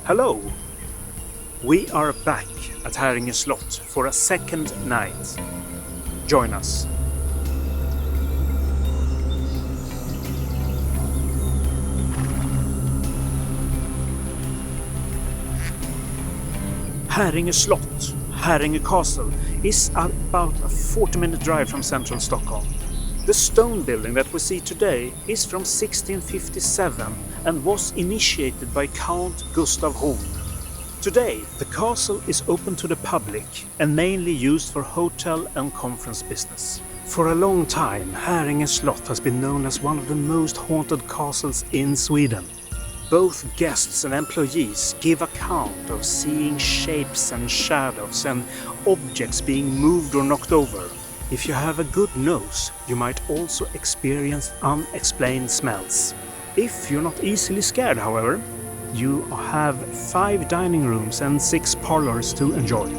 Hello! We are back at Häringe Slott for a second night. Join us. Häringe Slott, Häringe Castle, is about a 40-minute drive from central Stockholm. The stone building that we see today is from 1657 and was initiated by Count Gustav Horn. Today, the castle is open to the public and mainly used for hotel and conference business. For a long time, Häringe Slott has been known as one of the most haunted castles in Sweden. Both guests and employees give account of seeing shapes and shadows and objects being moved or knocked over. If you have a good nose, you might also experience unexplained smells. If you're not easily scared, however, you have 5 dining rooms and 6 parlors to enjoy.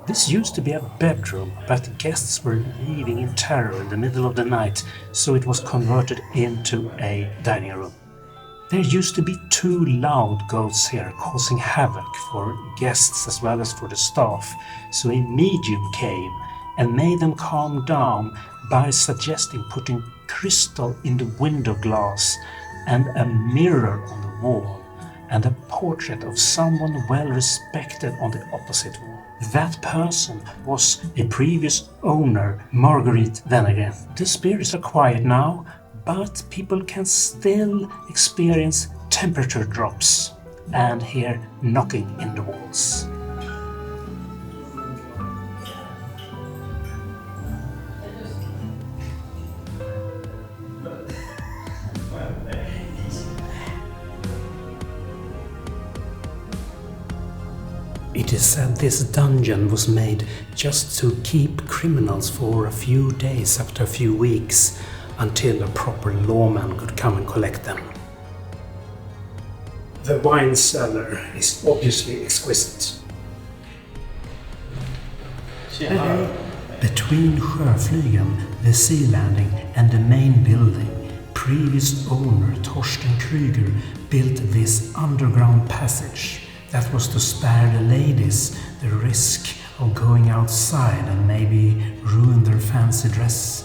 This used to be a bedroom, but guests were leaving in terror in the middle of the night, so it was converted into a dining room. There used to be 2 loud ghosts here, causing havoc for guests as well as for the staff, so a medium came and made them calm down by suggesting putting crystal in the window glass and a mirror on the wall and a portrait of someone well respected on the opposite wall. That person was a previous owner, Marguerite Wennergren. The spirits are quiet now, but people can still experience temperature drops and hear knocking in the walls. It is said this dungeon was made just to keep criminals for a few days after a few weeks, until a proper lawman could come and collect them. The wine cellar is obviously exquisite. Between Sjöflygen, the sea landing, and the main building, previous owner Torsten Krüger built this underground passage. That was to spare the ladies the risk of going outside and maybe ruin their fancy dress.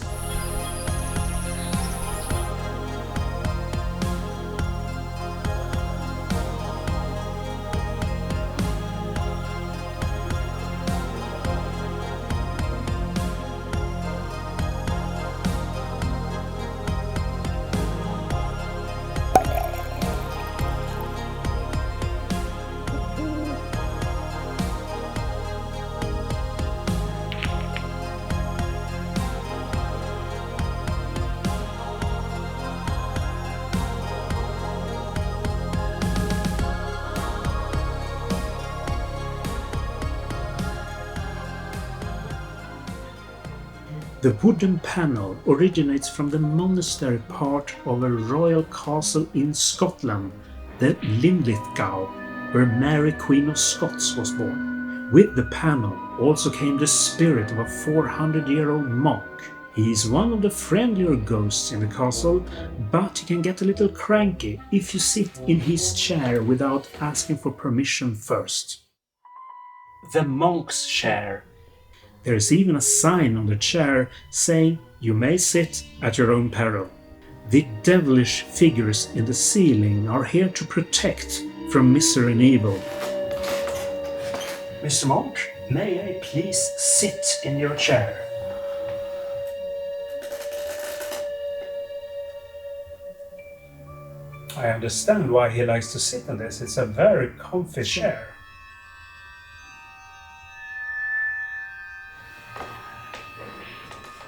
The wooden panel originates from the monastery part of a royal castle in Scotland, the Linlithgow, where Mary Queen of Scots was born. With the panel also came the spirit of a 400-year-old monk. He is one of the friendlier ghosts in the castle, but he can get a little cranky if you sit in his chair without asking for permission first. The monk's chair. There is even a sign on the chair saying, "You may sit at your own peril." The devilish figures in the ceiling are here to protect from misery and evil. Mr. Monk, may I please sit in your chair? I understand why he likes to sit in this. It's a very comfy chair.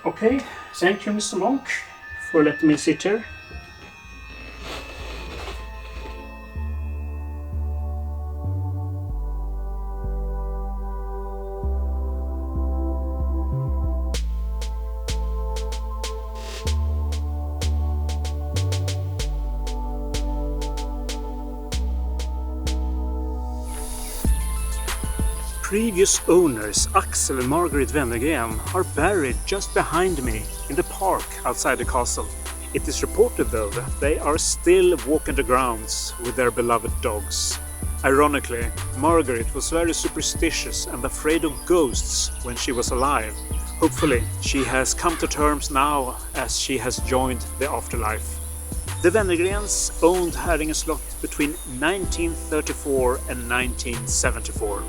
Okay, thank you, Mr. Monk, for letting me sit here. Previous owners Axel and Margaret Wennergren are buried just behind me in the park outside the castle. It is reported though that they are still walking the grounds with their beloved dogs. Ironically, Margaret was very superstitious and afraid of ghosts when she was alive. Hopefully, she has come to terms now as she has joined the afterlife. The Wennergrens owned Häringe Slott between 1934 and 1974.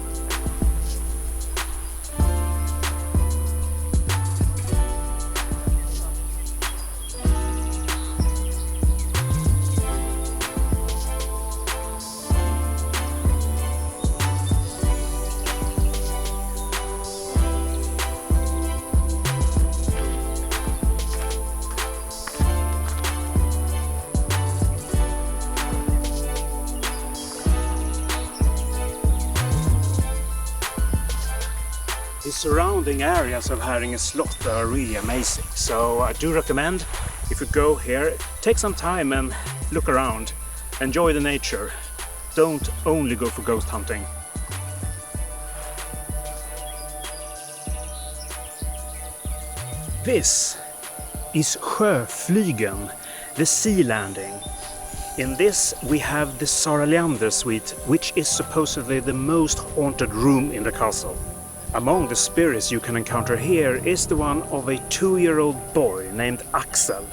The surrounding areas of Häringe Slott are really amazing, so I do recommend, if you go here, take some time and look around. Enjoy the nature. Don't only go for ghost hunting. This is Sjöflygen, the sea landing. In this we have the Sara Leander suite, which is supposedly the most haunted room in the castle. Among the spirits you can encounter here is the one of a 2-year-old boy named Axel.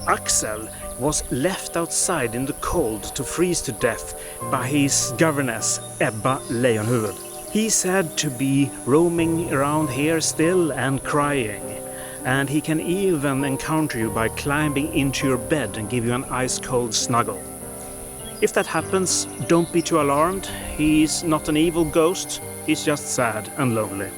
Axel was left outside in the cold to freeze to death by his governess Ebba Lejonhuvud. He's said to be roaming around here still and crying, and he can even encounter you by climbing into your bed and give you an ice-cold snuggle. If that happens, don't be too alarmed. He's not an evil ghost, he's just sad and lonely.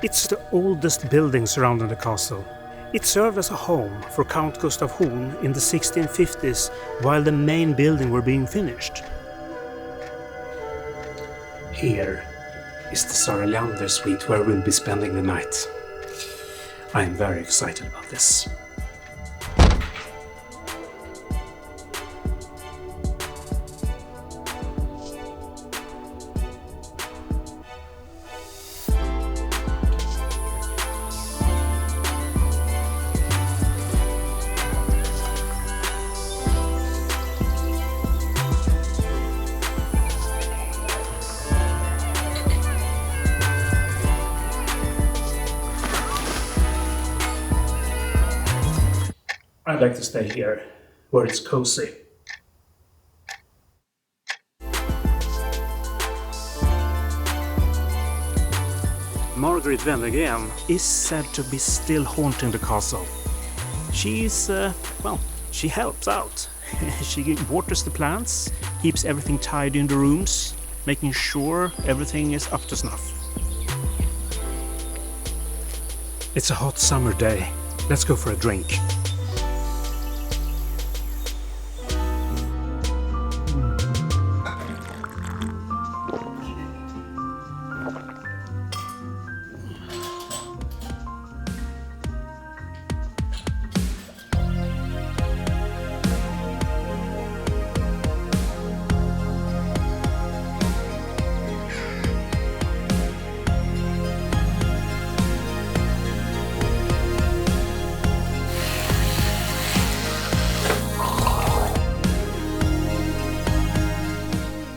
It's the oldest building surrounding the castle. It served as a home for Count Gustav Horn in the 1650s while the main building were being finished. Here is the Sara Leander suite where we'll be spending the night. I am very excited about this. I'd like to stay here, where it's cozy. Margaret Wennergren is said to be still haunting the castle. She's, she helps out. She waters the plants, keeps everything tidy in the rooms, making sure everything is up to snuff. It's a hot summer day. Let's go for a drink.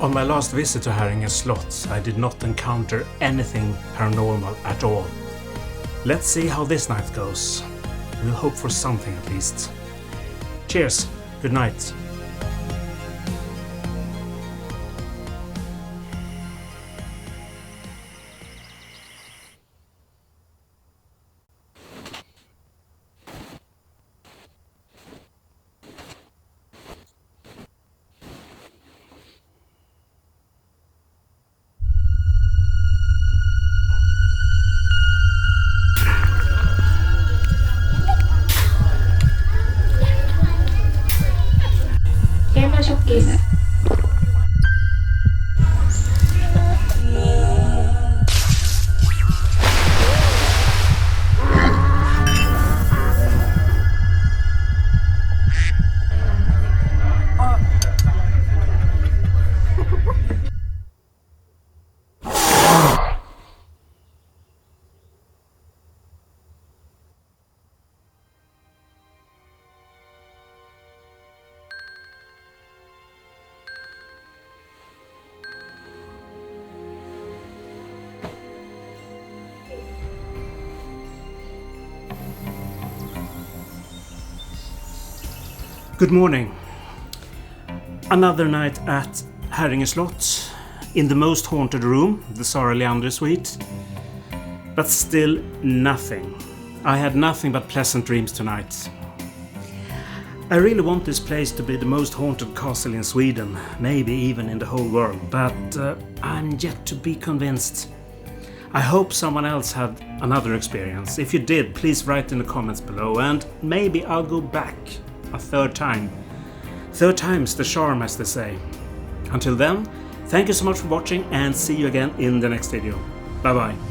On my last visit to Häringe Slott, I did not encounter anything paranormal at all. Let's see how this night goes. We'll hope for something at least. Cheers, good night. Tjockis. Good morning. Another night at Herringe Slott, in the most haunted room, the Sara Leander suite. But still nothing. I had nothing but pleasant dreams tonight. I really want this place to be the most haunted castle in Sweden, maybe even in the whole world, but I'm yet to be convinced. I hope someone else had another experience. If you did, please write in the comments below, and maybe I'll go back a third time. Third time's the charm, as they say. Until then, thank you so much for watching, and see you again in the next video. Bye bye.